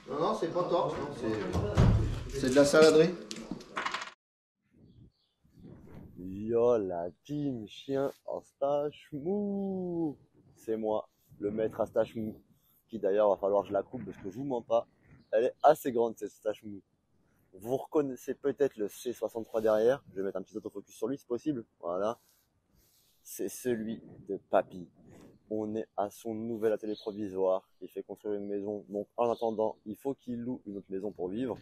Non, non, c'est pas torche, non, c'est de la saladerie. Yo, la team chien en stache mou. C'est moi, le maître à stache mou. Qui d'ailleurs va falloir que je la coupe parce que je vous mens pas. Elle est assez grande cette stache mou. Vous reconnaissez peut-être le C63 derrière. Je vais mettre un petit autofocus sur lui si possible. Voilà. C'est celui de Papy. On est à son nouvel atelier provisoire. Il fait construire une maison. Donc en attendant, il faut qu'il loue une autre maison pour vivre.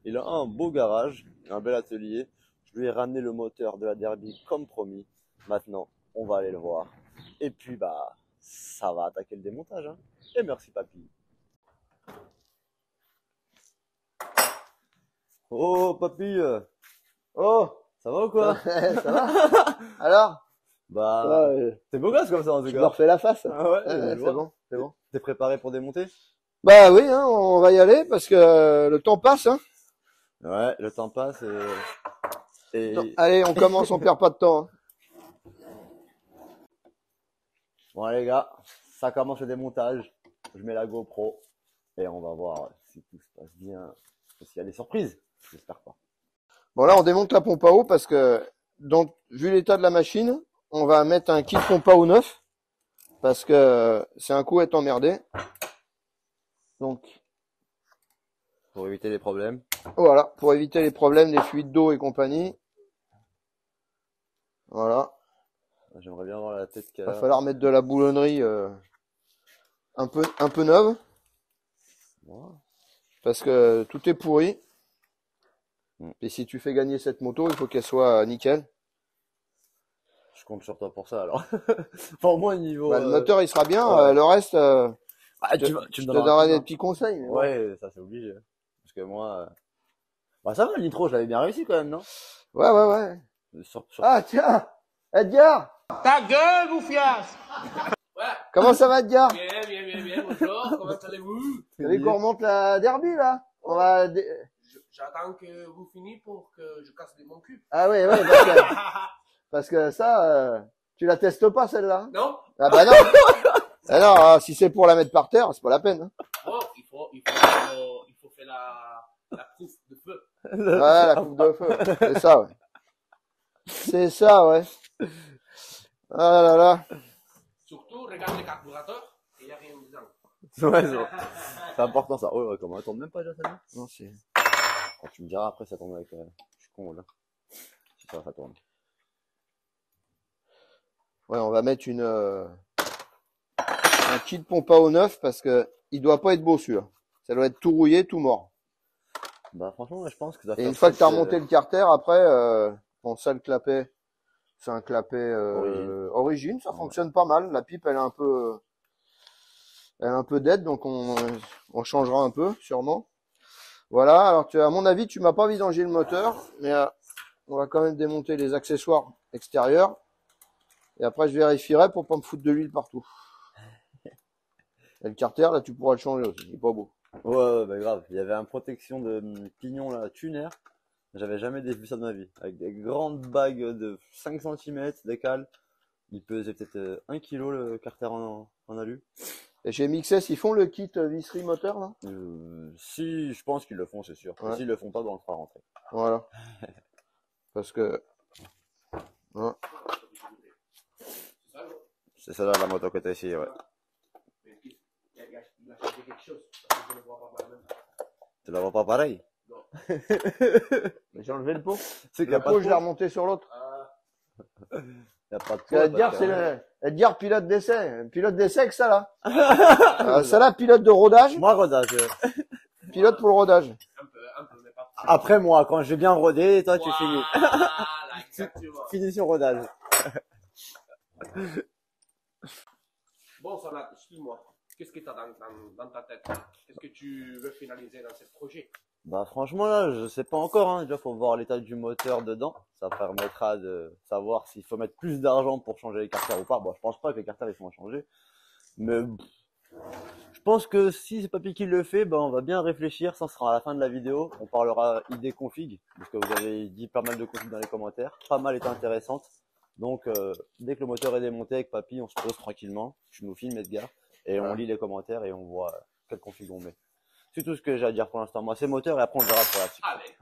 Il a un beau garage, un bel atelier. Je lui ai ramené le moteur de la Derby comme promis. Maintenant, on va aller le voir. Et puis bah, ça va attaquer le démontage. Hein. Et merci Papy. Oh Papy, oh, ça va ou quoi? Ça va? Alors? Bah, t'es beau gosse comme ça en tout Je cas. me refais la face. Ah ouais, C'est je vois. bon, c'est bon. T'es préparé pour démonter? Bah oui, hein, on va y aller parce que le temps passe. Hein. Ouais, le temps passe et... Non, allez, on commence, on perd pas de temps. Hein. Bon les gars, ça commence le démontage. Je mets la GoPro et on va voir si tout se passe bien. S'il y a des surprises, j'espère pas. Bon là, on démonte la pompe à eau parce que, donc, vu l'état de la machine, on va mettre un kit pompe à eau neuf parce que c'est un coup à être emmerdé. Donc, Pour éviter les problèmes. voilà, pour éviter les problèmes des fuites d'eau et compagnie. Voilà. J'aimerais bien voir la tête qu'elle Il va a. falloir mettre de la boulonnerie un peu neuve Ouais. parce que tout est pourri. Et si tu fais gagner cette moto, il faut qu'elle soit nickel. Je compte sur toi pour ça alors. Enfin au moins niveau... Bah, le moteur il sera bien, ouais. le reste, Ah, je tu te me donneras donnerai un coup, des hein. petits conseils. Mais bon. Ouais, ça c'est obligé. Parce que moi... Bah ça va, le nitro, je l'avais bien réussi quand même, non? Ouais. Sur... Ah tiens, Edgar, Ta gueule, bouffiasse! Ouais, comment ça va Edgar? bien, bonjour, comment allez-vous? Vous savez qu'on remonte la derby là? On va J'attends que vous finissiez pour que je casse mon cul. Ah ouais, parce que ça, tu la testes pas celle-là. Hein. Non? Ah bah non. Ah non, si c'est pour la mettre par terre, c'est pas la peine. Hein. Oh, il faut faire la proof de feu. Ouais, la coupe de feu. C'est ça, ouais. C'est ça, ouais. Ah là là. Surtout, regarde le carburateur, il n'y a rien dedans. Ouais, c'est important ça. Ouais, comment elle tourne même pas déjà celle-là? Non, c'est... Quand tu me diras après ça tourne avec... Je suis con là. Si ça tourne. Ouais, on va mettre un kit pompe à eau neuf parce que il doit pas être beau celui-là. Ça doit être tout rouillé, tout mort. Bah franchement, je pense que ça Et fait une fois que tu as remonté le carter, après, bon, ça le clapet, c'est un clapet origine, ça fonctionne pas mal. La pipe, elle est un peu dead, donc on changera un peu, sûrement. Voilà, alors à mon avis, tu m'as pas vidangé le moteur, mais on va quand même démonter les accessoires extérieurs. Et après, je vérifierai pour pas me foutre de l'huile partout. Et le carter, là, tu pourras le changer aussi, il est pas beau. Ouais, bah grave. Il y avait une protection de pignon là, tuner. J'avais jamais vu ça de ma vie. Avec des grandes bagues de 5 cm d'écale. Il pesait peut-être 1 kg le carter en alu. Et chez Mixes, ils font le kit visserie moteur, là? Si, je pense qu'ils le font, c'est sûr. Ouais. S'ils le font pas, ben on le fera rentrer. Voilà. Parce que... Hein. C'est ça là la moto que t'as essayé, ouais. Il a changé quelque chose, parce que je ne vois pas mal. Tu la vois pas pareil? Non. Mais j'ai enlevé le pot. C'est qu'il y Le a pas pot, de je l'ai remonté sur l'autre. Il y a pas de Parce que Edgar, c'est Edgar pilote d'essai. Pilote d'essai que ça, là. Ça, là, pilote de rodage. Moi, rodage. Pilote pour le rodage. Un peu, mais pas. Après moi, quand j'ai bien rodé, toi tu finis. Voilà, exactement. Finis sur rodage. Bon, Sanat, explique-moi. Qu'est-ce que tu as dans ta tête? Qu'est-ce que tu veux finaliser dans ce projet? Bah franchement là, je sais pas encore. Hein. Déjà, faut voir l'état du moteur dedans. Ça permettra de savoir s'il faut mettre plus d'argent pour changer les carters ou pas. Bon, je pense pas que les carters ils sont à changer, mais je pense que si c'est Papy qui le fait, ben on va bien réfléchir. Ça sera à la fin de la vidéo. On parlera idée config parce que vous avez dit pas mal de config dans les commentaires. Pas mal est intéressante. Donc dès que le moteur est démonté avec Papy, on se pose tranquillement. Tu nous filmes Edgar et on lit les commentaires et on voit quelle config on met. C'est tout ce que j'ai à dire pour l'instant. Moi, c'est moteur et après on verra pour la suite. Allez.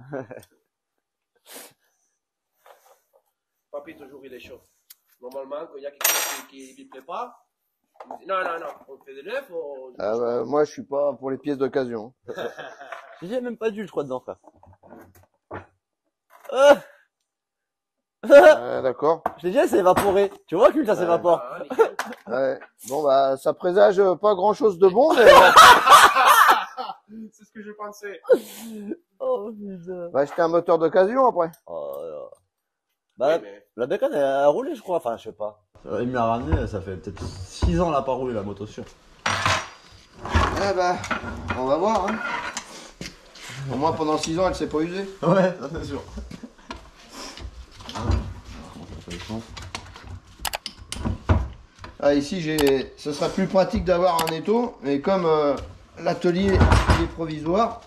Papy, toujours, il est chaud. Normalement, quand il y a quelque chose qui ne lui plaît pas, il dit non, on fait des neufs. Moi, je suis pas pour les pièces d'occasion. J'ai même pas d'huile, je crois, dedans, frère. D'accord. Je t'ai dit, elle s'est évaporée. Tu vois que ça s'évapore. Ouais. Bon, bah, ça présage pas grand chose de bon, mais C'est ce que je pensais. Oh, putain. va acheter un moteur d'occasion après. Oh, là. Bah, Oui, mais... la bécane, elle a roulé, je crois. Enfin, je sais pas. Il me l'a ramené, ça fait peut-être 6 ans, elle a pas roulé, la moto sûre. Eh bah, on va voir, hein. Au moins pendant 6 ans, elle s'est pas usée. Ouais, ça c'est sûr. Ah, ici, ce sera plus pratique d'avoir un étau, mais comme l'atelier est provisoire,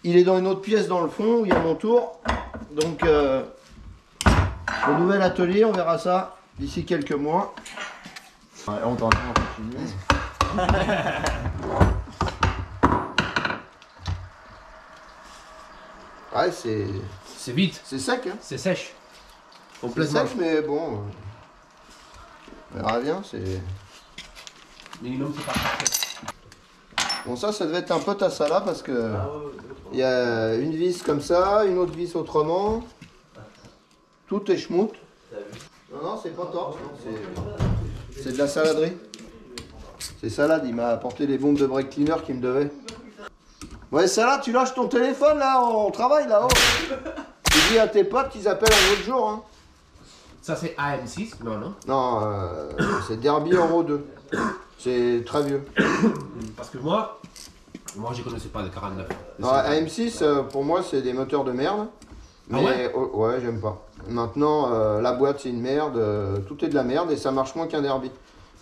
il est dans une autre pièce dans le fond où il y a mon tour. Donc, le nouvel atelier, on verra ça d'ici quelques mois. Ouais, on t'entend, on continue. Ouais, C'est vite. c'est sec, hein. C'est sèche. C'est Complètement. sec, mais bon, on verra bien. Minimum, c'est pas parfait. Bon, ça devait être un peu Tassala parce que il y a une vis comme ça, une autre vis autrement. Tout est schmout. Non, c'est pas torche, c'est de la saladerie. C'est Salade, il m'a apporté les bombes de brake cleaner qu'il me devait. Ouais, Salade, tu lâches ton téléphone là, on travaille là-haut. Tu dis à tes potes qu'ils appellent un autre jour. Hein. Ça, c'est AM6, non? Non, c'est Derby Euro 2. C'est très vieux. Parce que moi, je connaissais pas de 49. Non, AM6, pour moi, c'est des moteurs de merde. Mais ouais ouais, j'aime pas. Maintenant, la boîte, c'est une merde. Tout est de la merde et ça marche moins qu'un Derby.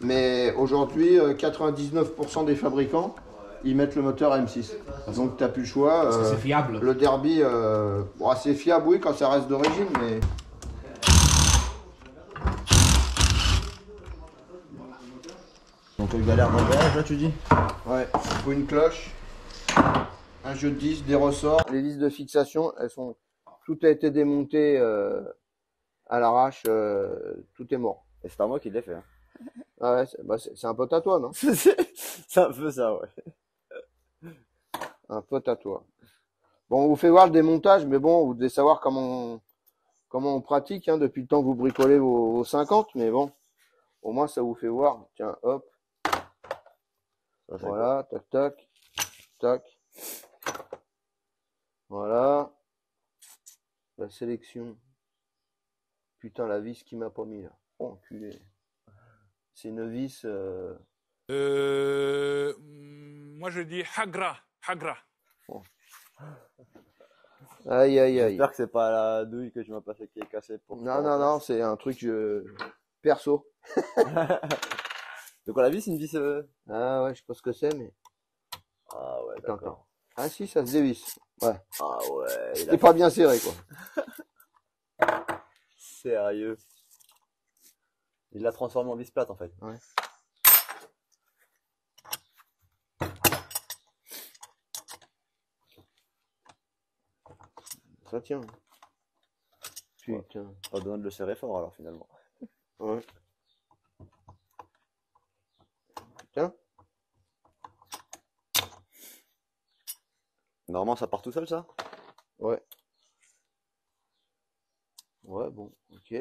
Mais aujourd'hui, 99% des fabricants, ils mettent le moteur AM6. Donc, t'as plus le choix. Parce que c'est fiable. Le Derby, bon, c'est fiable, oui, quand ça reste d'origine, mais... Donc, galère d'emballage, là, tu dis? Ouais, il faut une cloche, un jeu de vis, des ressorts. Les vis de fixation, tout a été démonté à l'arrache, tout est mort. Et c'est pas moi qui l'ai fait. Hein. Ah ouais, c'est un pote à toi, non? C'est un peu ça, ouais. Un pote à toi. Bon, on vous fait voir le démontage, mais bon, vous devez savoir comment on pratique, hein, depuis le temps que vous bricolez vos 50, mais bon, au moins ça vous fait voir. Tiens, hop. Ça, Voilà, tac, tac, tac. Voilà. La sélection. Putain, la vis qui m'a pas mis là. Oh, enculé. C'est une vis. Moi je dis Hagra. Aïe, aïe, aïe. J'espère que c'est pas la douille que tu m'as passé qui est cassée pour. Non, c'est un truc perso. De quoi la vis, une vis Ah ouais, je sais pas ce que c'est, mais. Ah ouais, Attends, d'accord. Ah si, ça se dévisse. Ouais. Ah ouais, il C'est pas bien serré, quoi. Sérieux. Il l'a transformé en vis plate en fait. Ouais. Ça tient. Putain. Pas besoin de le serrer fort alors finalement. Ouais. Tiens. Normalement ça part tout seul ça? Ouais. Ouais, bon, ok.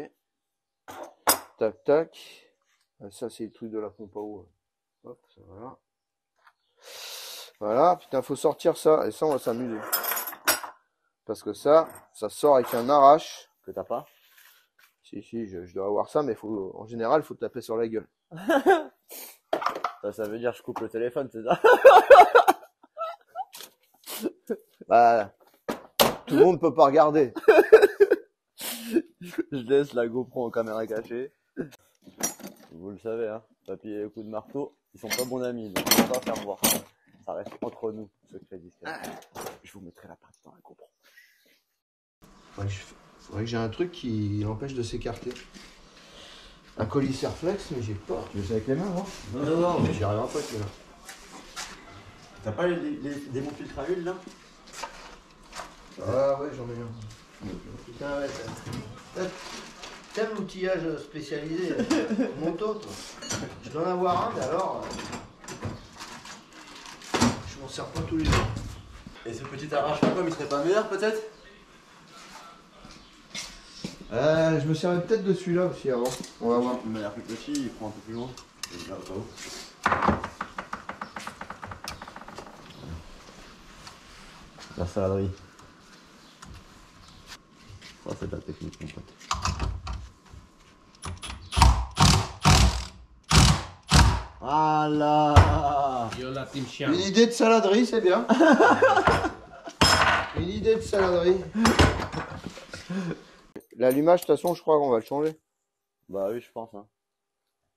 Tac, tac. Ça, c'est le truc de la pompe à eau. Hop, ça, voilà. Voilà, putain, faut sortir ça. Et ça, on va s'amuser. Parce que ça sort avec un arrache. Que t'as pas? Si, je dois avoir ça, mais en général, il faut taper sur la gueule. Ça veut dire je coupe le téléphone, c'est ça? Bah, tout le monde peut pas regarder. Je laisse la GoPro en caméra cachée. Vous le savez, hein, papy et les coups de marteau, ils sont pas bons amis, donc on va pas faire voir. Ça reste entre nous, secret discret. Je vous mettrai la partie dans la GoPro. Faudrait que j'ai un truc qui l'empêche de s'écarter. Un coliseur flex, mais j'ai pas. Tu le fais avec les mains, non? Non, mais j'y arriverai pas avec les mains. T'as pas des bons filtres à huile là? Ah ouais, j'en ai un. Putain, ouais, t'aimes l'outillage spécialisé, Monto, toi. Je dois en avoir un, mais alors, je m'en sers pas tous les jours. Et ce petit arrache-pas comme il serait pas meilleur peut-être? Je me servais peut-être de celui-là aussi avant. On va voir. Il m'a l'air plus petit, il prend un peu plus loin. Là, pas où. La saladerie. Ça c'est de la technique mon pote. Voilà. Yo la team chien. Une idée de saladerie, c'est bien. Une idée de saladerie. L'allumage, de toute façon, je crois qu'on va le changer. Bah oui, je pense. Hein.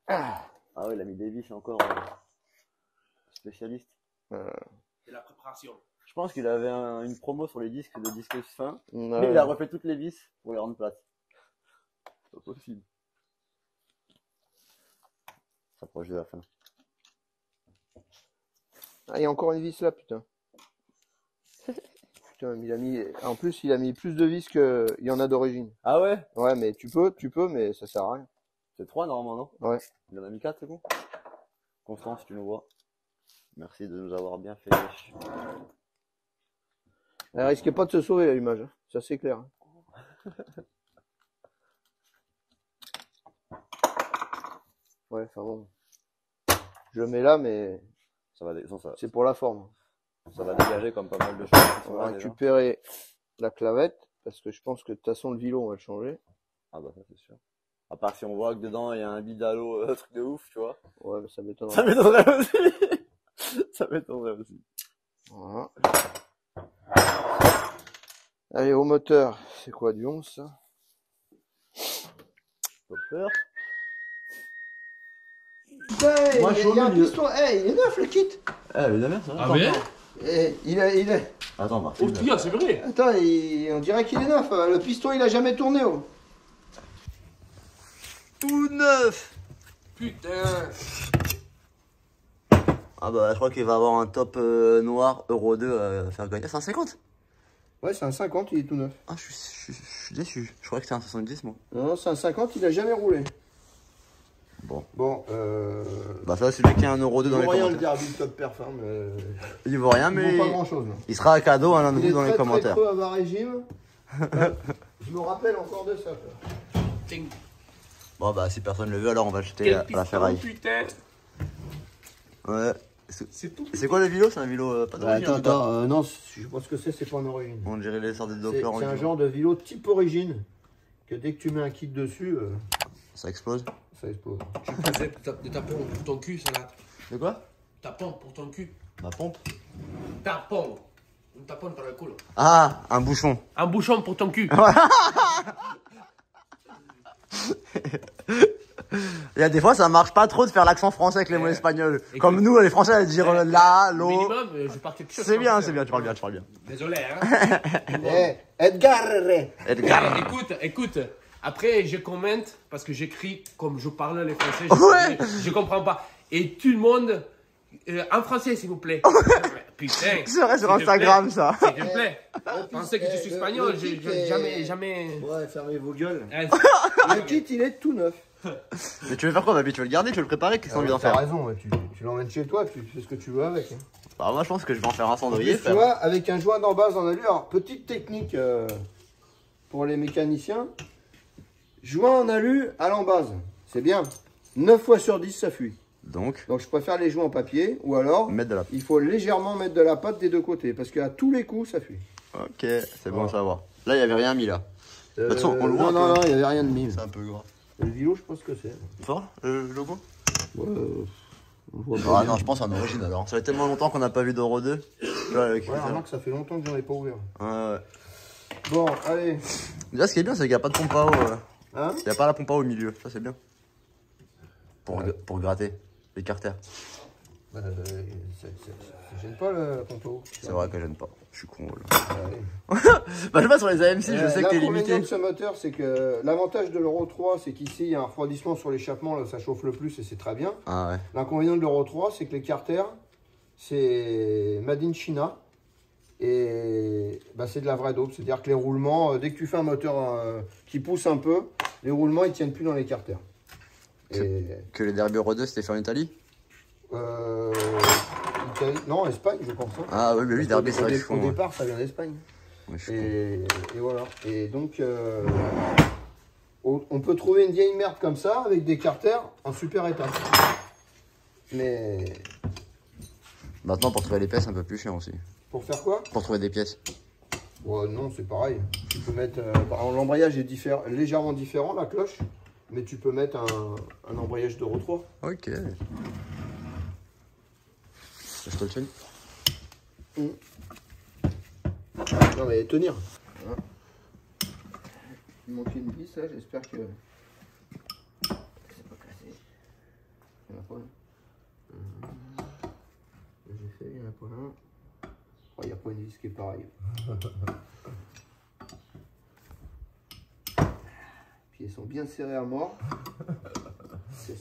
Ah oui, il a mis des vis encore. Spécialiste. C'est la préparation. Je pense qu'il avait une promo sur les disques de disques fins. Ouais. Et il a refait toutes les vis pour les rendre plates. C'est pas possible. Ça approche de la fin. Ah, il y a encore une vis là, putain. Putain, il a mis... En plus, il a mis plus de vis qu'il y en a d'origine. Ah ouais? Ouais, mais tu peux, mais ça sert à rien. C'est 3 normalement, non? Ouais. Il en a mis 4, c'est bon? Constance, tu nous vois. Merci de nous avoir bien fait. Elle risquait pas de se sauver l'allumage, hein. Ça c'est clair. Ouais, enfin bon. Je le mets là, mais Ça va, c'est pour la forme. ça va dégager comme pas mal de choses. qui sont On va là, déjà. récupérer la clavette, parce que je pense que de toute façon le vilo on va le changer. Ah bah ça c'est sûr. À part si on voit que dedans il y a un bidalo, un truc de ouf, tu vois. Ouais, mais ça m'étonnerait. Ça m'étonnerait aussi. Ça m'étonnerait aussi. Voilà. Allez, au moteur, c'est quoi du 11 ça? Pas peur. Putain, Moi, je suis au il y a un milieu. piston. Hey, il est neuf le kit. Eh, mais la merde, ça va. Ah ouais? Il est. Attends, Marc. Oh putain, c'est vrai. Attends, on dirait qu'il est neuf. Le piston il a jamais tourné. Oh. Tout neuf. Putain. Ah bah je crois qu'il va avoir un top noir Euro 2 à faire gagner. C'est un 50? Ouais, c'est un 50, il est tout neuf. Ah je suis déçu. Je croyais que c'était un 70 moi. Non, c'est un 50, il a jamais roulé. Bon. Bon, Bah ça c'est lui qui a un Euro 2 dans les rien le commentaires. derby top perf, hein, mais... Il vaut rien Il mais vaut pas grand chose. il sera à cadeau à l'un de Il est vous dans les très commentaires. creux à bas régime. Je me rappelle encore de ça. Quoi. Ting. Bon bah si personne le veut alors on va le jeter Quel à la piston, ferraille. putain. Ouais. C'est tout. C'est quoi le vélo? C'est un vélo pas d'origine. non, je pense que c'est pas en origine. On dirait les sortes de C'est Doppler en un vélo. genre de vélo type origine, que dès que tu mets un kit dessus, Ça explose. ça explose. Tu faisais de tapon pour ton cul, ça là. De quoi? Tapon pour ton cul. Ma pompe. Tapon. Un tapon par le cul. Ah, un bouchon. Un bouchon pour ton cul. Il y a des fois ça marche pas trop de faire l'accent français avec les mots espagnols. Comme nous les français à dire la, l'eau. Minimum, je pars quelque chose. C'est bien, tu parles bien, tu parles bien. Désolé, hein. Edgar Edgar. Écoute. Après, je commente parce que j'écris comme je parle les français. Ouais. Je comprends pas. Et tout le monde, en français, s'il vous plaît. Putain. C'est vrai sur s'il te Instagram plaît, ça. S'il te plaît. Pensez que je suis espagnol. Jamais. Ouais, fermez vos gueules. Ah, Le kit, il est tout neuf. Mais tu veux faire quoi, Babi? Tu veux le garder, tu veux le préparer? Qu'est-ce qu'on vient d'en T'as faire? raison, ouais, tu l'emmènes chez toi, tu fais ce que tu veux avec. Hein. Bah moi je pense que je vais en faire un En cendrier. plus, tu vois, avec un joint d'embase en alu, alors petite technique pour les mécaniciens, joint en alu à l'embase, c'est bien. 9 fois sur 10 ça fuit. Donc, Donc je préfère les joints en papier, ou alors mettre de la... il faut légèrement mettre de la pâte des deux côtés, parce qu'à tous les coups ça fuit. Ok, c'est bon à savoir. Là il y avait rien mis là. De toute façon, on le voit non, un peu. non, il n'y avait rien de mis. C'est un peu gras. Le vélo, je pense que c'est. Fort le logo? Ouais, on voit pas Ah bien. non, je pense en origine alors. Ça fait tellement longtemps qu'on n'a pas vu d'Euro 2. Tu vois, avec Ouais, remarque, ça fait longtemps que j'en ai pas ouvert. ouais. Bon, allez. Déjà, ce qui est bien, c'est qu'il n'y a pas de pompe à eau. Hein? Il n'y a pas la pompe à eau au milieu. Ça, c'est bien. Pour gratter les carters. Ça gêne pas la pompe à eau. C'est vrai que j'aime pas. Je suis con. Là. Allez. Bah, je sais pas sur les AMC, je sais que t'es L'inconvénient limité. de ce moteur, c'est que l'avantage de l'Euro 3, c'est qu'ici, il y a un refroidissement sur l'échappement, là, ça chauffe le plus et c'est très bien. Ah ouais. L'inconvénient de l'Euro 3, c'est que les carters, c'est Made in China. Et bah, c'est de la vraie dope. C'est-à-dire que les roulements, dès que tu fais un moteur qui pousse un peu, les roulements ils tiennent plus dans les carters. Que les Derby Euro 2 c'était fait en Italie? Italie, non, Espagne, je pense. Hein. Ah oui, mais oui, Derby, c'est vrai qu'ils Au font. départ, ça vient d'Espagne. Ouais, Et voilà. Et donc, on peut trouver une vieille merde comme ça, avec des carters en super état. Mais Maintenant, pour trouver les pièces, c'est un peu plus cher aussi. pour faire quoi? Pour trouver des pièces. Ouais, non, c'est pareil. Tu peux mettre. L'embrayage est légèrement différent, la cloche. Mais tu peux mettre un embrayage de Euro 3. Ok. Je te le tiens. Non, mais tenir. Voilà. Il manque une vis, là, j'espère que. C'est pas cassé. Il y en a pas un. J'ai fait, il y en a pas un. Oh, il n'y a pas une vis qui est pareille. Puis ils sont bien serrés à mort.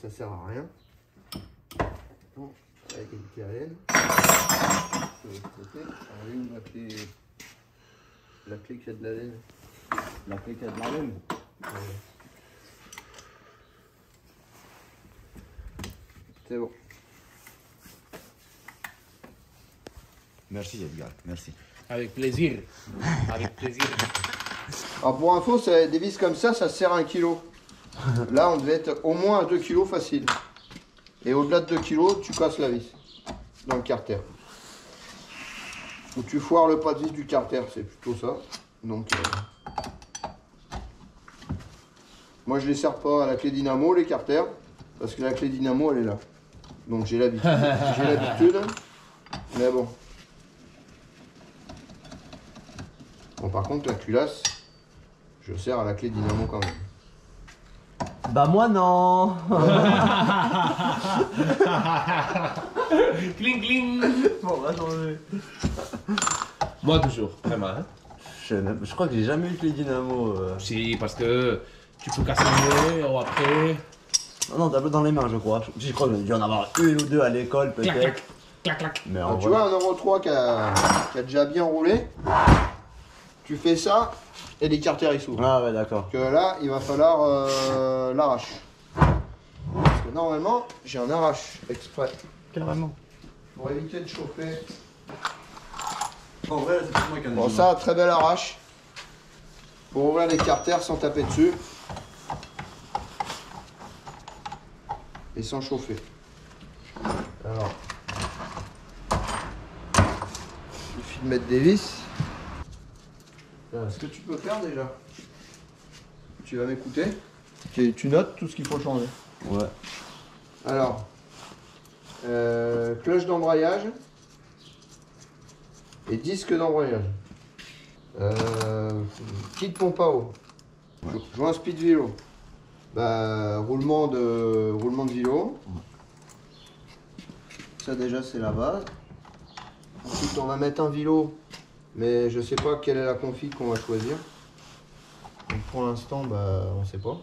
Ça sert à rien. Bon, avec une clé à laine. Une la clé qui a de la laine. La clé qui a de la laine. Ouais. C'est bon. Merci Edgar, merci. Avec plaisir. Avec plaisir. Alors pour info, des vis comme ça sert à 1 kg. Là, on devait être au moins à 2 kg facile. Et au-delà de 2 kg, tu casses la vis dans le carter. Ou tu foires le pas de vis du carter, c'est plutôt ça. Donc, moi, je les sers pas à la clé dynamo, les carters, parce que la clé dynamo, elle est là. Donc, j'ai l'habitude. Mais bon. Bon, par contre, la culasse, je sers à la clé dynamo quand même. Bah moi non. Cling cling. Bon, on va changer. Moi toujours, vraiment. Hein. Je crois que j'ai jamais eu de clé dynamo. Si, parce que tu peux casser le nez ou après. Non, t'as dans les mains, je crois. Je crois qu'il y a dû en avoir une ou deux à l'école Clac peut-être. clac. Clac clac. Mais Alors, en tu vrai- vois, un Euro 3 qui a déjà bien roulé, tu fais ça et les carters ils s'ouvrent. Ah ouais, d'accord. Que là, il va falloir l'arrache. Parce que normalement, j'ai un arrache exprès Carrément. pour éviter de chauffer. En vrai, c'est pour moi qui en ai Bon, dit ça, très belle arrache pour ouvrir les carters sans taper dessus et sans chauffer. Alors, il suffit de mettre des vis. Ce que tu peux faire déjà, tu vas m'écouter, tu notes tout ce qu'il faut changer. Ouais. Alors, cloche d'embrayage et disque d'embrayage. Kit pompe à eau. Joint speed vélo. Bah, roulement de vélo. Ça déjà c'est la base. Ensuite on va mettre un vélo, mais je sais pas quelle est la config qu'on va choisir. Donc pour l'instant bah on sait pas.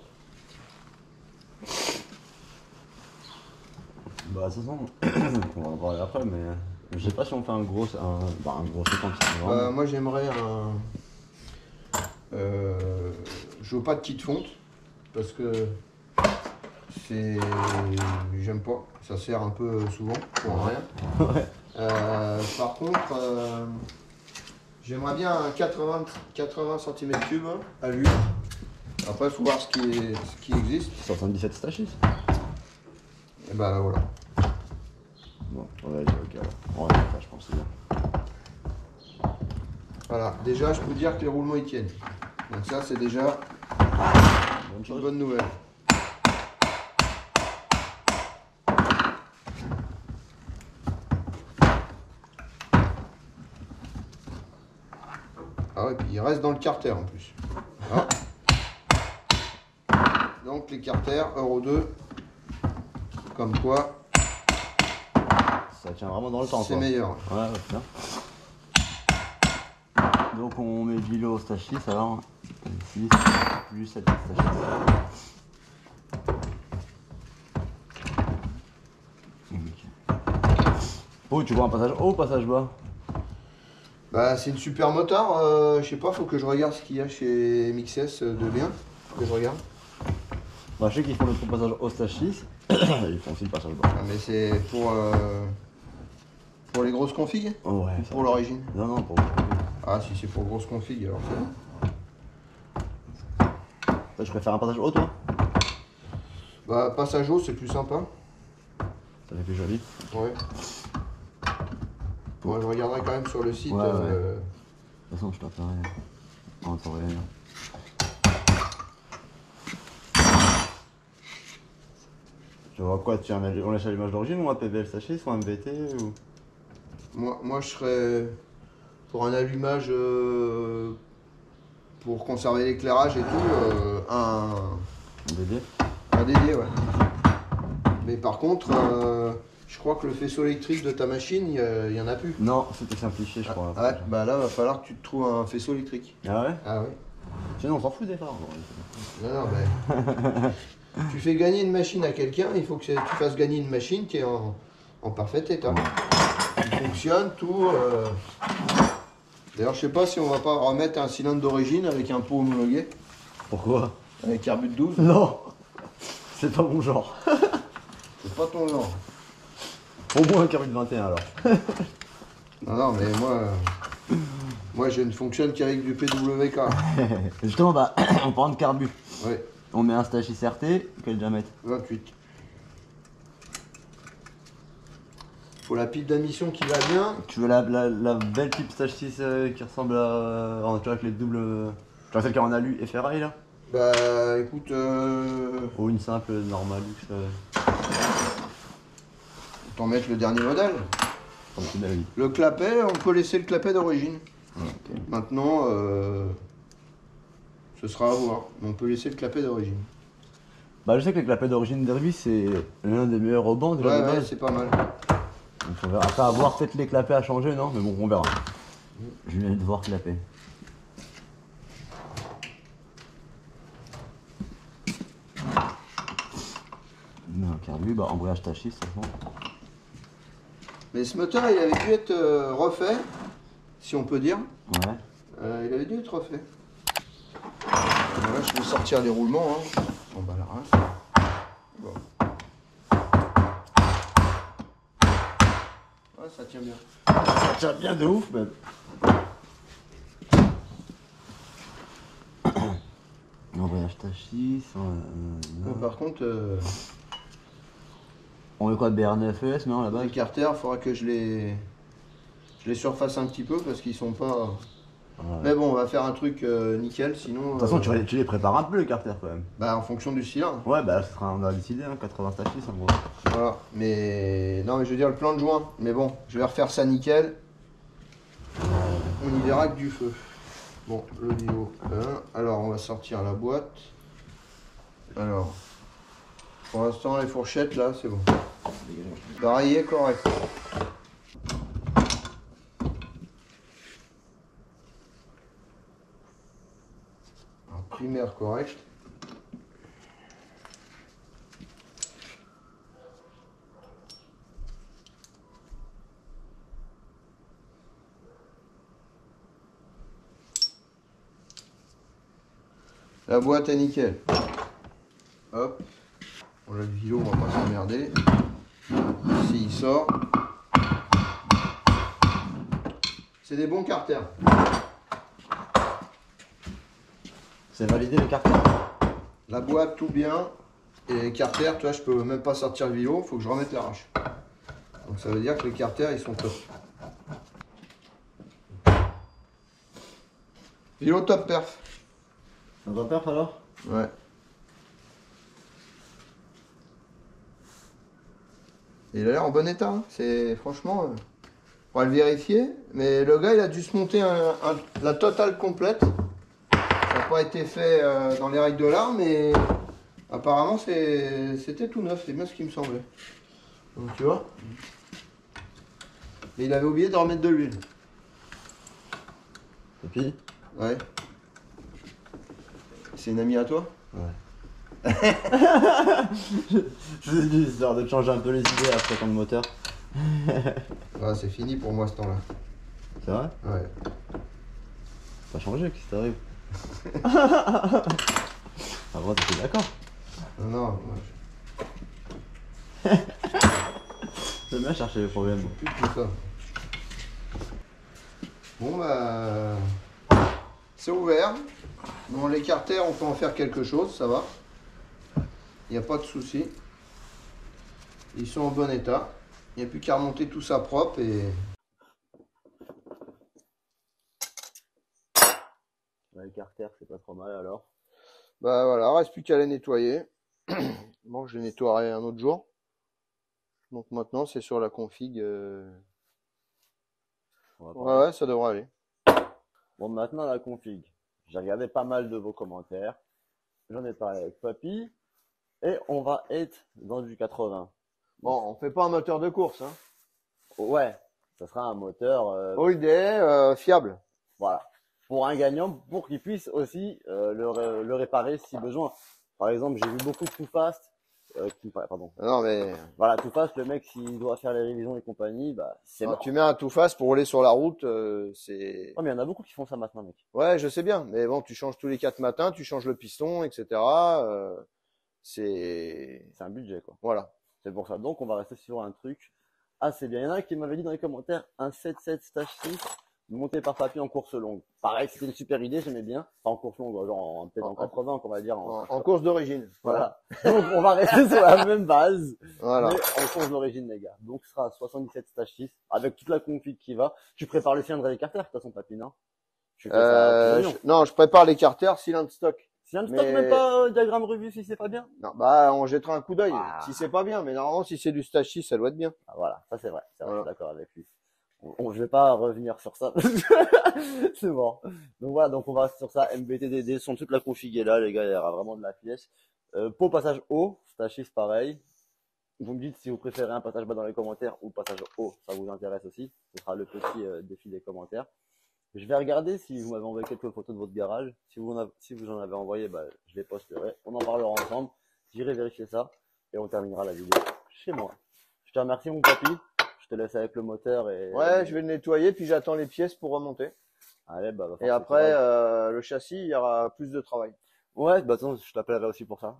Bah, de toute façon, on va en parler après, mais je sais pas si on fait un gros 50. Moi j'aimerais un. Je veux pas de kit fonte parce que c'est. J'aime pas. Ça sert un peu souvent pour rien. Ouais. Par contre, j'aimerais bien un 80 cm3 à l'huile. Après, il faut voir ce qui existe. 77 stachis. Et bah voilà. Bon, on va aller ok alors. On va faire ça, je pense, c'est bien. Voilà. Déjà, je peux dire que les roulements ils tiennent. Donc ça, c'est déjà Bonne une chose. bonne nouvelle. Ah ouais, puis il reste dans le carter en plus. Voilà. Donc les carters Euro 2, comme quoi Ça tient vraiment dans le temps, c'est quoi. meilleur. Ouais, bien. Donc on met Vilo stachis alors. 6 plus 7 stachis. Ok. Oh, tu vois un passage haut ou passage bas? Bah, c'est une super motard. Je sais pas, faut que je regarde ce qu'il y a chez MXS de bien. Faut que je regarde. Bah, je sais qu'ils font le passage haut stage 6. Ils font aussi le passage bas. Ah, mais c'est pour les grosses configs? Oh, ouais. Ou pour l'origine? Non, non, pour. Ah, si c'est pour grosses configs, alors c'est bon. Toi, je préfère un passage haut, toi? Bah, passage haut, c'est plus sympa. Ça fait plus joli. Ouais. Bon, je regarderai quand même sur le site. Ouais, ouais. De toute façon, je t'appellerai en temps réel. Tu vois quoi? On lâche à l'image d'origine ou un PVL stage 6 ou un MVT ou... Moi, je serais pour un allumage pour conserver l'éclairage et tout, Un DD? un DD, ouais. Mais par contre, je crois que le faisceau électrique de ta machine, il y en a plus. Non, c'était simplifié, je crois. Ouais, bah là, va falloir que tu te trouves un faisceau électrique. Ah ouais? Ah oui. Sinon, on s'en fout des phares. Non, non, ben. Tu fais gagner une machine à quelqu'un, il faut que tu fasses gagner une machine qui est en parfait état. Qui fonctionne, tout. D'ailleurs, je sais pas si on va pas remettre un cylindre d'origine avec un pot homologué, Pourquoi? avec carbure 12. Non! C'est pas mon genre. C'est pas ton genre. Au moins un carré de 21 alors. Non, non, mais moi je ne fonctionne qu'avec du PWK. Justement, bah, en parlant de carbu, Ouais, on met un stage XRT, quel diamètre? 28. Faut la pile d'admission qui va bien. Tu veux la belle type stage 6 qui ressemble à. Tu vois, avec les doubles. Tu vois celle qui est en alu et ferraille là? Bah écoute, Ou une simple Normalux autant mettre le dernier modèle. comme tu l'as dit. Le clapet, on peut laisser le clapet d'origine. Ok. Maintenant, ce sera à voir. Mais on peut laisser le clapet d'origine. Bah, je sais que les clapets d'origine Derby c'est l'un des meilleurs au banc déjà Ouais, de ouais, base. c'est pas mal. Donc on verra. Après avoir peut-être les clapets à changer, non? Mais bon, on verra. Je viens de voir clapet. Non, carbu, bah embrayage tachis, de toute façon. Mais ce moteur, il avait dû être refait, si on peut dire. Ouais. Il avait dû être refait. Voilà, je vais sortir les roulements. Hein. On bat la race. Bon. Ouais, ça tient bien. Ça tient bien de ouf, même. Embrayage tachis. Bon, par contre, On veut quoi de BR9ES, non, là-bas? les carters, il faudra que je les surface un petit peu parce qu'ils sont pas. Ouais. Mais bon, on va faire un truc nickel, sinon. De toute façon, tu les prépares un peu, les carters, quand même. Bah, en fonction du cylindre. Ouais, bah là, on a décidé, hein, 80 tachis, en gros. Voilà. Mais. Non, mais je veux dire le plan de joint. Mais bon, je vais refaire ça nickel. On y verra que du feu. Bon, le niveau 1. Alors, on va sortir la boîte. Alors. Pour l'instant, les fourchettes, là, c'est bon. Pareil, correct. Un primaire correct. La boîte est nickel. Hop. On a le vilo, on va pas s'emmerder. Ici, il sort. C'est des bons carters. C'est validé, les carters? La boîte, tout bien. Et les carters, tu vois, je peux même pas sortir le vilo, faut que je remette l'arrache. Donc ça veut dire que les carters, ils sont top. Vilo top perf. Ça doit perf alors? Ouais. Il a l'air en bon état, hein. C'est franchement. On va le vérifier. Mais le gars, il a dû se monter la totale complète. Ça n'a pas été fait dans les règles de l'art, mais apparemment c'était tout neuf. C'est bien ce qui me semblait. Donc tu vois. Mais il avait oublié de remettre de l'huile. Et puis? Ouais. C'est une amie à toi? Ouais. Je vous ai dit, histoire de changer un peu les idées après comme moteur. Ouais, c'est fini pour moi ce temps-là. C'est vrai? Ouais. T'as changé, qu'est-ce qui t'arrive? Avant, t'étais d'accord? Non, non, moi, J'aime bien chercher les problèmes. plus de tout ça. Bon, bah. C'est ouvert. Bon, les carters, on peut en faire quelque chose, ça va. Il n'y a pas de souci. Ils sont en bon état. Il n'y a plus qu'à remonter tout ça propre et. Les carters, c'est pas trop mal alors. Bah voilà, reste plus qu'à les nettoyer. Bon, je les nettoierai un autre jour. Donc maintenant, c'est sur la config. Ouais, ça devrait aller. Bon, maintenant la config. J'ai regardé pas mal de vos commentaires. J'en ai parlé avec Papy. Et on va être dans du 80. Bon, on fait pas un moteur de course, hein. Ouais, ça sera un moteur OID, fiable. voilà, pour un gagnant, pour qu'il puisse aussi le réparer si besoin. Par exemple, j'ai vu beaucoup de Too Fast, pardon. Non mais Voilà, Too Fast, le mec s'il doit faire les révisions et compagnie, bah c'est mort. tu mets un tout face pour rouler sur la route, c'est. Oh, mais il y en a beaucoup qui font ça maintenant, mec. Ouais, je sais bien, mais bon, tu changes tous les 4 matins, tu changes le piston, etc. C'est C'est un budget, quoi. voilà. C'est pour ça. Donc, on va rester sur un truc assez bien. Il y en a qui m'avaient dit dans les commentaires un 7.7 stage 6 monté par Papy en course longue. Pareil, c'était une super idée, j'aimais bien. Enfin, en course longue, genre peut-être en 80, qu'on va dire. En course d'origine. Voilà. Donc, on va rester sur la même base. Voilà. Mais en course d'origine, les gars. Donc, ce sera 77 stage 6 avec toute la config qui va. Tu prépares le cylindre et les carters, de toute façon, Papy, non? Tu fais ça Non, je prépare les carters cylindre stock. Si un stock, même pas diagramme revue si c'est pas bien. Non, bah on jettera un coup d'œil Ah. si c'est pas bien, mais normalement si c'est du stage 6, ça doit être bien. Ah, voilà, ça c'est vrai, Voilà. je suis d'accord avec lui. Je vais pas revenir sur ça. C'est bon. Donc voilà, donc on va rester sur ça. MBTDD, sont toute la config est là, les gars, il y aura vraiment de la pièce. Pour passage haut, stage 6 pareil. Vous me dites si vous préférez un passage bas dans les commentaires ou passage haut, ça vous intéresse aussi. Ce sera le petit défi des commentaires. Je vais regarder si vous m'avez envoyé quelques photos de votre garage. Si vous en avez envoyé, bah, je les posterai. On en parlera ensemble. J'irai vérifier ça et on terminera la vidéo chez moi. Je te remercie, mon papy. Je te laisse avec le moteur et. Ouais, je vais le nettoyer, puis j'attends les pièces pour remonter. Allez, bah, Et après, le châssis, il y aura plus de travail. Ouais, bah attends, je t'appellerai aussi pour ça.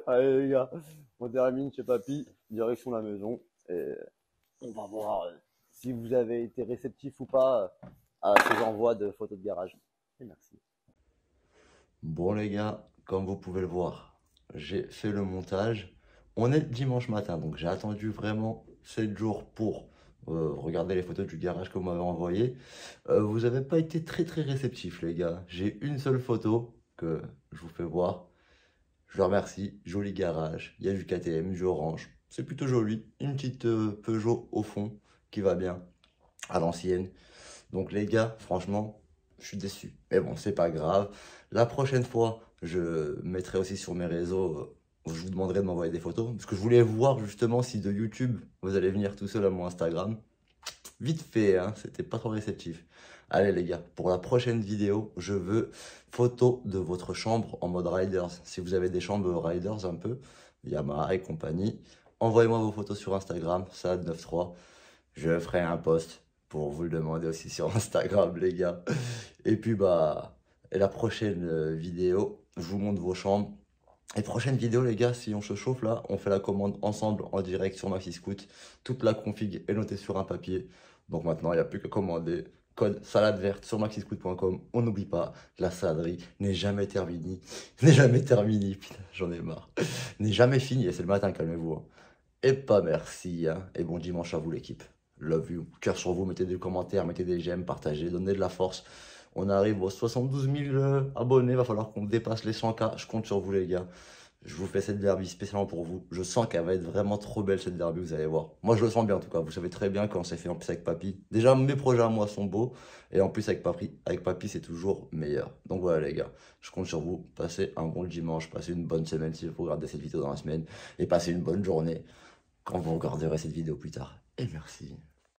Allez les gars, on termine chez papy, direction la maison et on va voir si vous avez été réceptif ou pas à ces envois de photos de garage. Et merci. Bon les gars, comme vous pouvez le voir, j'ai fait le montage. On est dimanche matin, donc j'ai attendu vraiment 7 jours pour regarder les photos du garage que vous m'avez envoyé. Vous n'avez pas été très réceptifs les gars. J'ai une seule photo que je vous fais voir. Je le remercie, joli garage, il y a du KTM, du orange, c'est plutôt joli. Une petite Peugeot au fond qui va bien, à l'ancienne. Donc les gars, franchement, je suis déçu. Mais bon, c'est pas grave. La prochaine fois, je mettrai aussi sur mes réseaux, je vous demanderai de m'envoyer des photos. Parce que je voulais voir justement si de YouTube, vous allez venir tout seul à mon Instagram. Vite fait, hein, c'était pas trop réceptif. Allez les gars, pour la prochaine vidéo, je veux photo de votre chambre en mode Riders. Si vous avez des chambres Riders un peu, Yamaha et compagnie, envoyez-moi vos photos sur Instagram, SAD93. Je ferai un post pour vous le demander aussi sur Instagram les gars. Et puis bah, et la prochaine vidéo, je vous montre vos chambres. Et prochaine vidéo les gars, si on se chauffe là, on fait la commande ensemble en direct sur MaxiScoot. Toute la config est notée sur un papier. Donc maintenant, il n'y a plus qu'à commander. Code salade verte sur maxiscoot.com. On n'oublie pas, la saladerie n'est jamais terminée. N'est jamais terminée, putain, j'en ai marre. N'est jamais finie, et c'est le matin, calmez-vous. Hein. Et pas merci, hein. Et bon dimanche à vous l'équipe. Love you. Cœur sur vous, mettez des commentaires, mettez des j'aime, partagez, donnez de la force. On arrive aux 72 000 abonnés, va falloir qu'on dépasse les 100K. Je compte sur vous les gars. Je vous fais cette derby spécialement pour vous. Je sens qu'elle va être vraiment trop belle cette derby, vous allez voir. Moi je le sens bien en tout cas, vous savez très bien quand c'est fait en plus avec papy. Déjà mes projets à moi sont beaux, et en plus avec papy c'est toujours meilleur. Donc voilà les gars, je compte sur vous. Passez un bon dimanche, passez une bonne semaine si vous regardez cette vidéo dans la semaine, et passez une bonne journée quand vous regarderez cette vidéo plus tard. Et merci.